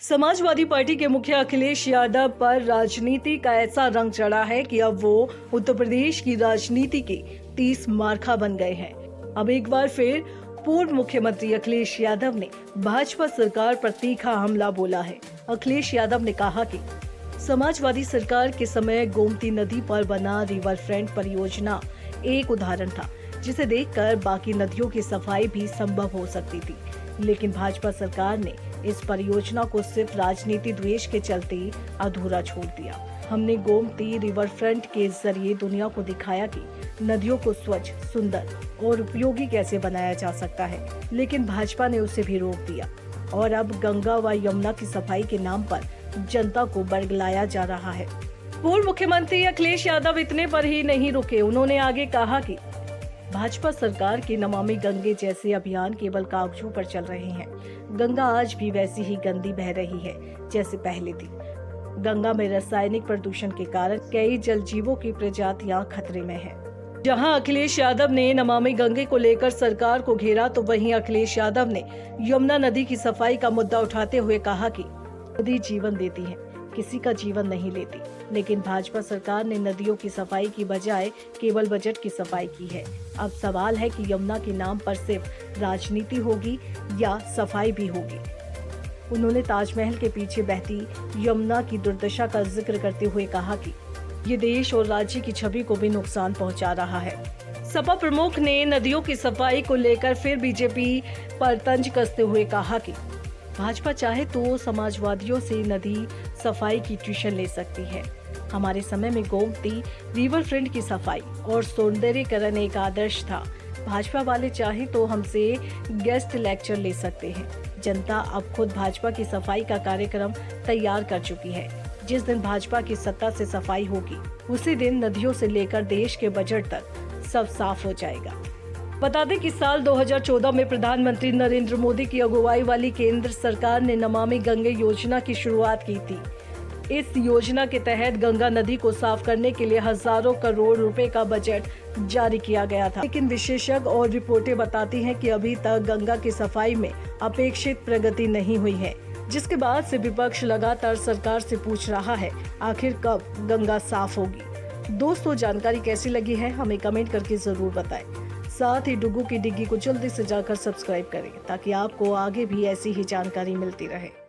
Samajwadi party के मुखिया अखिलेश यादव पर राजनीति का ऐसा रंग चढ़ा है कि अब वो उत्तर प्रदेश की राजनीति के 30 मार्का बन गए हैं। अब एक बार फिर पूर्व मुख्यमंत्री अखिलेश यादव ने भाजपा सरकार पर तीखा हमला बोला है। अखिलेश यादव ने कहा कि समाजवादी सरकार के समय गोमती नदी पर बना रिवर फ्रंट परियोजना एक उदाहरण था, जिसे देखकर बाकी नदियों की सफाई भी संभव हो सकती थी। लेकिन भाजपा सरकार ने इस परियोजना को सिर्फ राजनीति द्वेष के चलते अधूरा छोड़ दिया। हमने गोमती रिवर फ्रंट के जरिए दुनिया को दिखाया कि नदियों को स्वच्छ, सुंदर और उपयोगी कैसे बनाया जा सकता है, लेकिन भाजपा ने उसे भी रोक दिया और अब गंगा व यमुना की सफाई के नाम पर जनता को बरगलाया जा रहा है। पूर्व मुख्यमंत्री अखिलेश यादव इतने पर ही नहीं रुके। उन्होंने आगे कहा कि भाजपा सरकार के नमामि गंगे जैसे अभियान केवल कागजों पर चल रहे हैं। गंगा आज भी वैसी ही गंदी बह रही है जैसे पहले थी। गंगा में रासायनिक प्रदूषण के कारण कई जल जीवों की प्रजातियां खतरे में हैं। जहां अखिलेश यादव ने नमामि गंगे को लेकर सरकार को घेरा, तो वहीं अखिलेश यादव ने यमुना नदी की सफाई का मुद्दा उठाते हुए कहा कि नदी जीवन देती है, किसी का जीवन नहीं लेती। लेकिन भाजपा सरकार ने नदियों की सफाई की बजाय केवल बजट की सफाई की है। अब सवाल है कि यमुना के नाम पर सिर्फ राजनीति होगी या सफाई भी होगी। उन्होंने ताजमहल के पीछे बहती यमुना की दुर्दशा का जिक्र करते हुए कहा कि ये देश और राज्य की छवि को भी नुकसान पहुंचा रहा है। सपा प्रमुख ने नदियों की सफाई को लेकर फिर बीजेपी पर तंज कसते हुए कहा कि भाजपा चाहे तो समाजवादियों से नदी सफाई की ट्यूशन ले सकती है। हमारे समय में गोमती रिवर फ्रंट की सफाई और सौंदर्यीकरण एक आदर्श था। भाजपा वाले चाहे तो हमसे गेस्ट लेक्चर ले सकते हैं। जनता अब खुद भाजपा की सफाई का कार्यक्रम तैयार कर चुकी है। जिस दिन भाजपा की सत्ता से सफाई होगी, उसी दिन नदियों से लेकर देश के बजट तक सब साफ हो जाएगा। बता दें कि साल 2014 में प्रधानमंत्री नरेंद्र मोदी की अगुवाई वाली केंद्र सरकार ने नमामि गंगे योजना की शुरुआत की थी। इस योजना के तहत गंगा नदी को साफ करने के लिए हजारों करोड़ रुपए का बजट जारी किया गया था। लेकिन विशेषज्ञ और रिपोर्टें बताती हैं कि अभी तक गंगा की सफाई में अपेक्षित प्रगति नहीं हुई है, जिसके बाद से विपक्ष लगातार सरकार से पूछ रहा है आखिर कब गंगा साफ होगी। दोस्तों, जानकारी कैसी लगी है हमें कमेंट करके जरूर बताएं। साथ ही डुगू की डिग्गी को जल्दी से जाकर सब्सक्राइब करें ताकि आपको आगे भी ऐसी ही जानकारी मिलती रहे।